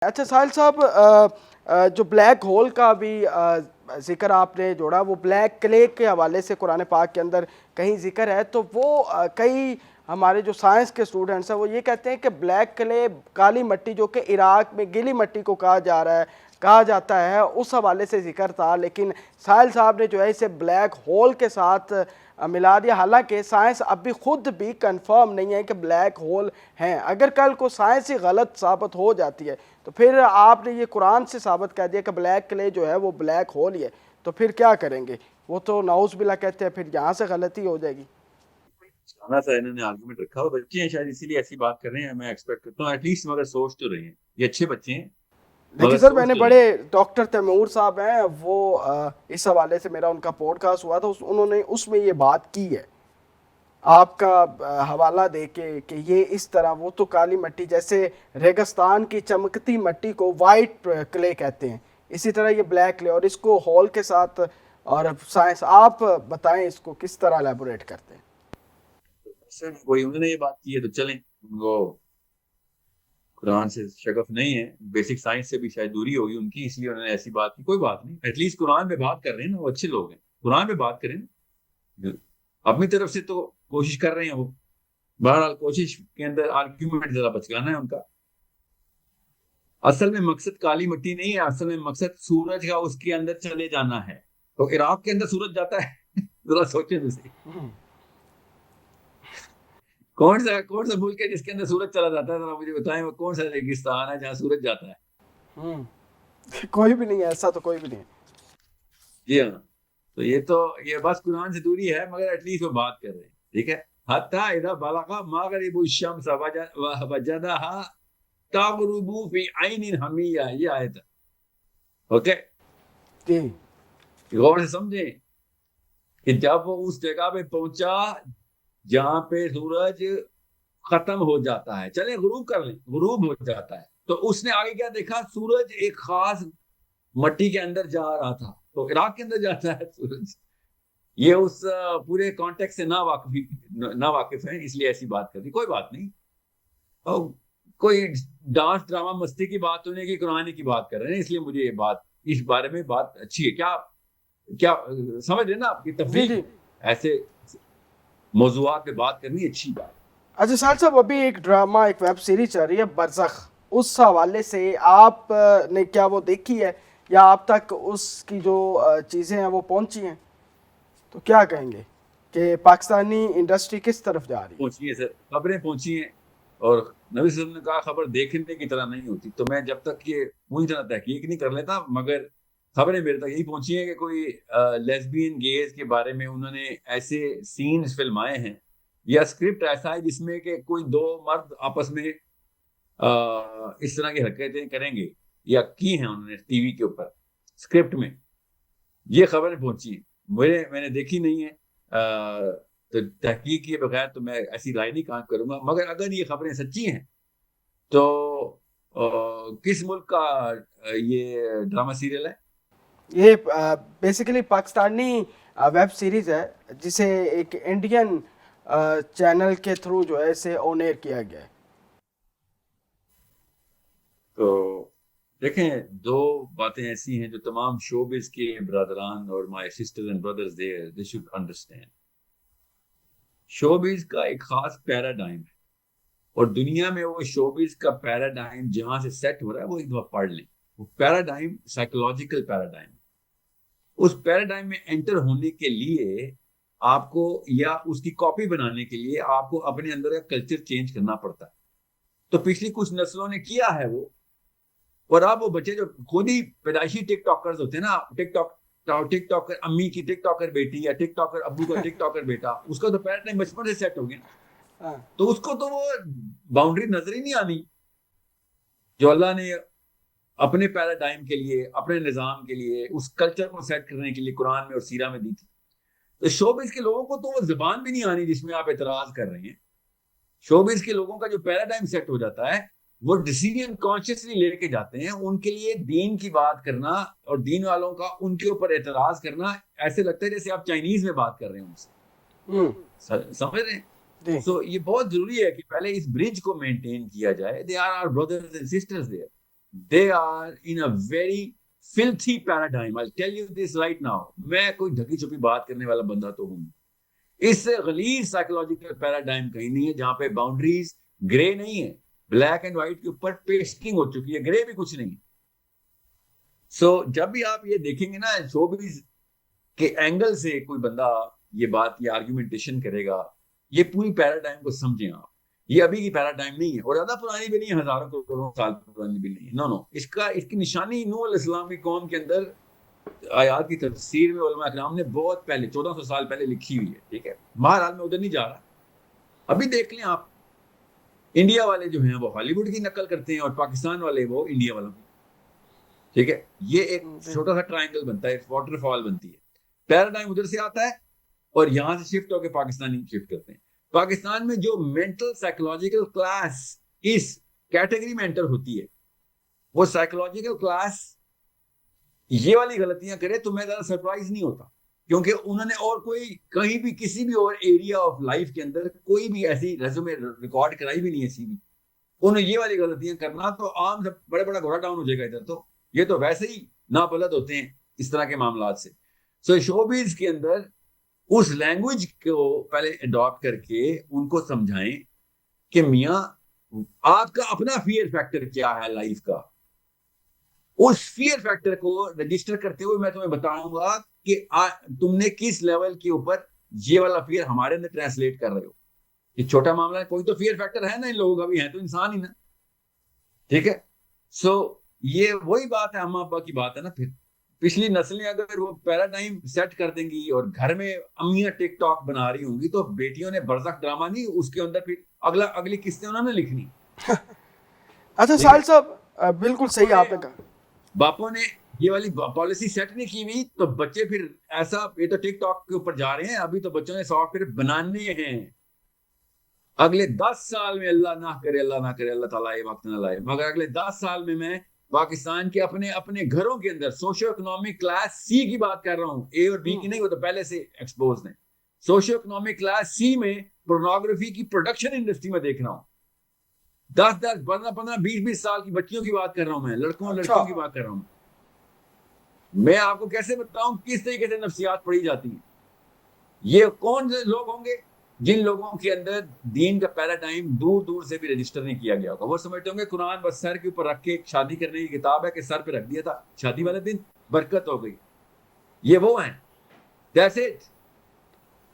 अच्छा साहिल साहब, जो ब्लैक होल का भी जिक्र आपने जोड़ा, वो ब्लैक क्ले के हवाले से कुरान पाक के अंदर कहीं जिक्र है। तो वो कई हमारे जो साइंस के स्टूडेंट्स हैं वो ये कहते हैं कि ब्लैक क्ले, काली मिट्टी, जो कि इराक में गीली मिट्टी को कहा जा रहा है, कहा जाता है, उस हवाले से जिक्र था। लेकिन साहिल साहब ने जो है इसे ब्लैक होल के साथ मिला दिया। हालांकि साइंस अभी खुद भी कंफर्म नहीं है कि ब्लैक होल हैं। अगर कल को साइंस ही गलत साबित हो जाती है तो फिर आपने ये कुरान से साबित कर दिया कि ब्लैक क्ले जो है वो ब्लैक होल ही है, तो फिर क्या करेंगे? वो तो नाउज बिल्ला कहते हैं, फिर यहाँ से गलती हो जाएगी। जाना सा इन्होंने आर्गुमेंट रखा और बच्चे हैं शायद इसीलिए ऐसी बात कर रहे हैं। मैं एक्सपेक्ट करता हूँ एटलीस्ट मगर सोच तो रहे हैं, ये अच्छे बच्चे हैं लेकिन मगर सर, सोच मैंने तो रहे बड़े हैं। डॉक्टर तैमूर साहब हैं, वो इस हवाले से मेरा उनका पॉडकास्ट हुआ था, उन्होंने उसमें ये बात की है आपका हवाला दे के कि ये इस तरह, वो तो काली मिट्टी, जैसे रेगिस्तान की चमकती मिट्टी को वाइट क्ले कहते हैं, इसी तरह ये ब्लैक क्ले, और इसको हॉल के साथ। और साइंस, आप बताएं इसको किस तरह एलेबोरेट करते हैं? सर कोई उन्होंने ये बात की है तो चलें, वो कुरान से शगफ नहीं है, बेसिक साइंस से भी शायद दूरी होगी उनकी, इसलिए उन्होंने ऐसी बात की। कोई बात नहीं, एटलीस्ट कुरान में बात कर रहे हैं ना, वो अच्छे लोग हैं, कुरान में बात करें ना। अपनी तरफ से तो कोशिश कर रहे हैं वो। बहरहाल कोशिश के अंदर आर्ग्यूमेंट जरा बचकाना है उनका। असल में मकसद काली मिट्टी नहीं है, असल में मकसद सूरज का उसके अंदर चले जाना है। तो इराक के अंदर सूरज जाता है जरा सोचे तो सही। कौन सा मुल्क है जिसके अंदर सूरज चला जाता है? जरा मुझे बताएं, वो कौन सा रेगिस्तान है जहाँ सूरज जाता है? कोई भी नहीं है, ऐसा तो कोई भी नहीं है। जी हाँ। तो ये बस कुरान से दूरी है, मगर एटलीस्ट वो बात कर रहे हैं, ठीक है। हत्ता इदा बलगा मगरिबु शम्स वजदहा तगरुबु फी ऐनिन हमिया, ये आयत है। ओके, जी। गौर से समझें कि जब वो उस जगह पे पहुंचा जहां पे सूरज खत्म हो जाता है, चले गुरूब कर लें, गुरूब हो जाता है, तो उसने आगे क्या देखा? सूरज एक खास मट्टी के अंदर जा रहा था। तो इराक के अंदर जाता है सूरज। ये उस पूरे कॉन्टेक्स्ट से ना वाकिफ है, इसलिए ऐसी बात कर दी। कोई बात नहीं। और कोई डांस ड्रामा मस्ती की बात होने की, कुरानी की बात कर रहे हैं, इसलिए मुझे ये बात, इस बारे में बात अच्छी है। क्या क्या समझ रहे ना, आपकी जी तफरीक जी। ऐसे मौजूआत पे बात करनी अच्छी बात। अच्छा साहब साहब, अभी एक ड्रामा, एक वेब सीरीज चल रही है बरज़ख, उस हवाले से आप ने क्या वो देखी है, या आप तक उसकी जो चीज़ें हैं वो पहुंची हैं? तो क्या कहेंगे कि पाकिस्तानी इंडस्ट्री किस तरफ जा रही पहुंची है सर, खबरें पहुंची हैं। और नबी सल्लल्लाहु अलैहि वसल्लम ने कहा खबर देखने की तरह नहीं होती। तो मैं जब तक ये पूरी तरह तहकीक नहीं कर लेता, मगर खबरें मेरे तक यही पहुंची हैं कि कोई लेस्बियन गेज के बारे में उन्होंने ऐसे सीन्स फिल्माए हैं, या स्क्रिप्ट ऐसा है जिसमें कि कोई दो मर्द आपस में इस तरह की हरकतें करेंगे, या की हैं उन्होंने टीवी के ऊपर स्क्रिप्ट में। ये खबरें पहुंची हैं, मैंने देखी नहीं है। तो तहकीक किए बगैर तो मैं ऐसी राय नहीं कहाँ करूंगा, मगर अगर ये खबरें सच्ची हैं तो किस मुल्क का ये ड्रामा सीरियल है? है? ये बेसिकली पाकिस्तानी वेब सीरीज है, जिसे एक इंडियन चैनल के थ्रू जो है इसे ऑन एयर किया गया है। तो देखें, दो बातें ऐसी हैं जो तमाम शोबिज के ब्रदरान और my sisters and brothers there they should understand. Showbiz का एक खास पैराडाइम है, और दुनिया में वो शोबिज का पैराडाइम जहां से सेट हो रहा है वो एक दफा पढ़ लें। वो पैराडाइम साइकोलॉजिकल पैराडाइम। उस पैराडाइम में एंटर होने के लिए आपको, या उसकी कॉपी बनाने के लिए आपको अपने अंदर का कल्चर चेंज करना पड़ता है। तो पिछली कुछ नस्लों ने किया है वो। और अब वो बच्चे जो खुद ही पैदाइशी टिकटॉकर्स होते हैं ना, टिकटॉकर अम्मी की टिकटॉकर बेटी, या टिकटॉकर अब्बू का टिकटॉकर बेटा, उसका तो पैराडाइम बचपन से सेट हो गया। हाँ। तो उसको तो वो बाउंड्री नजर ही नहीं आनी जो अल्लाह ने अपने पैराडाइम के लिए, अपने निजाम के लिए, उस कल्चर को सेट करने के लिए कुरान में और सीरा में दी थी। तो शोबिस के लोगों को तो वो जुबान भी नहीं आनी जिसमें आप एतराज कर रहे हैं। शोबिस के लोगों का जो पैराडाइम सेट हो जाता है, वो डिसीजन कॉन्शियसली लेके जाते हैं। उनके लिए दीन की बात करना और दीन वालों का उनके ऊपर एतराज करना ऐसे लगता है जैसे आप चाइनीज में बात कर रहे हैं उनसे। हम्म। समझ रहे हैं? जी। सो ये बहुत जरूरी है कि पहले इस ब्रिज को मेंटेन किया जाए। They are our brothers and sisters there. they are in a very filthy paradigm. I'll tell you this right now. मैं कोई ढकी छुपी बात करने वाला बंदा तो हूं, इससे गलीज साइकोलॉजिकल पैराडाइम कहीं नहीं है जहां पे बाउंड्रीज ग्रे नहीं है, ब्लैक एंड व्हाइट के ऊपर पेस्टिंग हो चुकी है, ग्रे भी कुछ नहीं। सो जब भी आप ये देखेंगे ना शोबिज के एंगल से कोई बंदा ये बात, ये आर्ग्यूमेंटेशन करेगा, ये पूरी पैराडाइम को समझें आप। ये अभी की पैराडाइम नहीं है और ज्यादा पुरानी भी नहीं है, हजारों करोड़ों साल पुरानी भी नहीं है। नो नो, इसकी निशानी नूह अलैहिस्सलाम की कौम के अंदर आयात की तफसीर में उलमा इकराम ने बहुत पहले 1400 साल पहले लिखी हुई है। ठीक है, बहरहाल मैं उधर नहीं जा रहा। अभी देख लें आप, इंडिया वाले जो हैं वो हॉलीवुड की नकल करते हैं और पाकिस्तान वाले वो इंडिया वालों की। ठीक है, ये एक छोटा सा ट्रायंगल बनता है, वाटरफॉल बनती है। पैराडाइम उधर से आता है और यहां से शिफ्ट होकर पाकिस्तानी शिफ्ट करते हैं। पाकिस्तान में जो मेंटल साइकोलॉजिकल क्लास इस कैटेगरी में एंटर होती है, वो साइकोलॉजिकल क्लास ये वाली गलतियां करे तो मैं ज्यादा सरप्राइज नहीं होता, क्योंकि उन्होंने और कोई कहीं भी किसी भी और एरिया ऑफ लाइफ के अंदर कोई भी ऐसी रेज्यूमे रिकॉर्ड कराई भी नहीं है सीवी। उन्हें ये वाली गलतियां करना तो आम सब बड़ा बड़ा घोड़ा डाउन हो जाएगा इधर। तो ये तो वैसे ही नाबलद होते हैं इस तरह के मामला से। सो शोबिज के अंदर उस लैंग्वेज को पहले अडॉप्ट करके उनको समझाएं कि मियाँ आपका अपना फियर फैक्टर क्या है लाइफ का। उस फियर फैक्टर को रजिस्टर करते हुए मैं तुम्हें बताऊंगा कि तुमने किस लेवल के ऊपर ये वाला फियर हमारे अंदर ट्रांसलेट कर रहे हो। ये छोटा मामला है, कोई तो फियर फैक्टर है ना इन लोगों का भी, है तो इंसान ही ना। ठीक है, सो ये वही बात है, अम्मा अब्बा की बात है ना। फिर पिछली नस्लें अगर वो पैराडाइम सेट कर देंगी और घर में अम्मियां टिकटॉक बना रही होंगी तो बेटियों ने बरज़ख ड्रामा नहीं, उसके अंदर फिर अगली किस्तें उन्होंने लिखनी। अच्छा साहिल साहब, बिल्कुल सही आपने कहा। बापों ने ये वाली पॉलिसी सेट नहीं की हुई तो बच्चे फिर ऐसा, ये तो टिकटॉक के ऊपर जा रहे हैं, अभी तो बच्चों ने सॉफ्टवेयर बनाने हैं। अगले 10 साल में अल्लाह ना करे अल्लाह ताला ये वक्त ना लाए, मगर अगले 10 साल में मैं पाकिस्तान के अपने घरों के अंदर सोशियो इकोनॉमिक क्लास सी की बात कर रहा हूँ, ए और बी की नहीं, वो तो पहले से एक्सपोज है। सोशियो इकोनॉमिक क्लास सी में पोर्नोग्राफी की प्रोडक्शन इंडस्ट्री में देख रहा हूँ। 10-10, 15-15, 20-20 साल की बच्चियों की बात कर रहा हूं मैं, लड़कियों की बात कर रहा हूं। मैं आपको कैसे बताऊं किस तरीके से नफ्सियात पढ़ी जाती है। ये कौन से लोग होंगे जिन लोगों के अंदर दीन का पैराडाइम दूर दूर से भी रजिस्टर नहीं किया गया होगा। वो समझते होंगे कुरान बस सर के ऊपर रख के एक शादी करने की किताब है कि सर पे रख दिया था, शादी वाले दिन बरकत हो गई। ये वो हैं, दैट्स इट।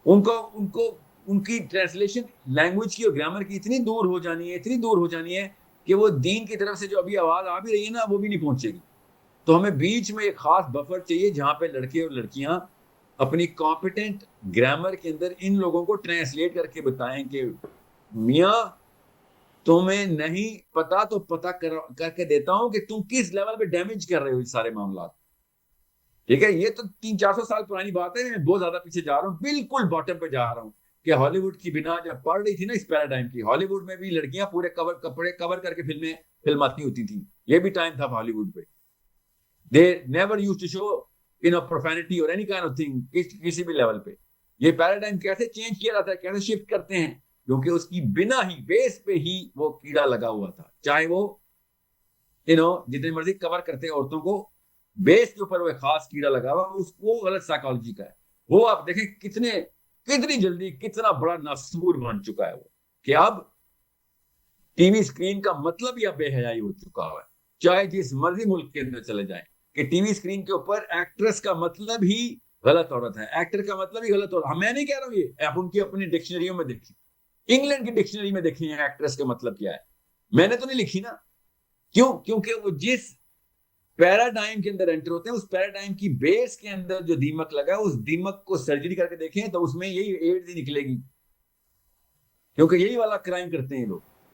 उनको उनकी ट्रांसलेशन लैंग्वेज की और ग्रामर की इतनी दूर हो जानी है कि वो दीन की तरफ से जो अभी आवाज आ भी रही है ना, वो भी नहीं पहुंचेगी। तो हमें बीच में एक खास बफर चाहिए जहां पे लड़के और लड़कियां अपनी कॉम्पिटेंट ग्रामर के अंदर इन लोगों को ट्रांसलेट करके बताएं कि मियाँ तुम्हें नहीं पता तो पता करके देता हूं कि तुम किस लेवल पे डैमेज कर रहे हो इस सारे मामला। ठीक है, ये तो 300-400 साल पुरानी बात है, मैं बहुत ज्यादा पीछे जा रहा हूँ, बिल्कुल बॉटम पे जा रहा हूँ। कि हॉलीवुड की बिना जब पढ़ रही थी ना इस पैराडाइम की, हॉलीवुड में भी लड़कियां पूरे कपड़े कवर करके फिल्माती होती थी। ये भी टाइम था हॉलीवुड पे। They never used to show profanity और एनी काइंड ऑफ थिंग किसी भी लेवल पे। ये पैराडाइम कैसे चेंज किया जाता है, कैसे शिफ्ट करते हैं, क्योंकि उसकी बिना ही बेस पे ही वो कीड़ा लगा हुआ था। चाहे वो जितनी मर्जी कवर करते हैं औरतों को, बेस के ऊपर वो खास कीड़ा लगा हुआ, उसको गलत साइकोलॉजी का है। वो आप देखें कितनी जल्दी कितना बड़ा नासूर बन चुका है वो, कि अब टीवी स्क्रीन का मतलब ही अब बेहयाई हो चुका है। चाहे जिस मर्जी मुल्क के अंदर चले जाएं कि टीवी स्क्रीन के ऊपर एक्ट्रेस का मतलब ही गलत औरत है, एक्टर का मतलब ही गलत औरत। मैं नहीं कह रहा हूं, ये आप उनकी अपनी डिक्शनरियों में देखिए, इंग्लैंड की डिक्शनरी में देखिए एक्ट्रेस का मतलब क्या है। मैंने तो नहीं लिखी ना, क्यों? क्योंकि वो जिस पैराडाइम के अंदर एंटर होते हैं, उस पैराडाइम की बेस के अंदर जो दीमक लगा है, उस दीमक को सर्जरी करके देखें तो उसमें यही एड्स ही निकलेगी, क्योंकि यही वाला क्राइम करते हैं लोग।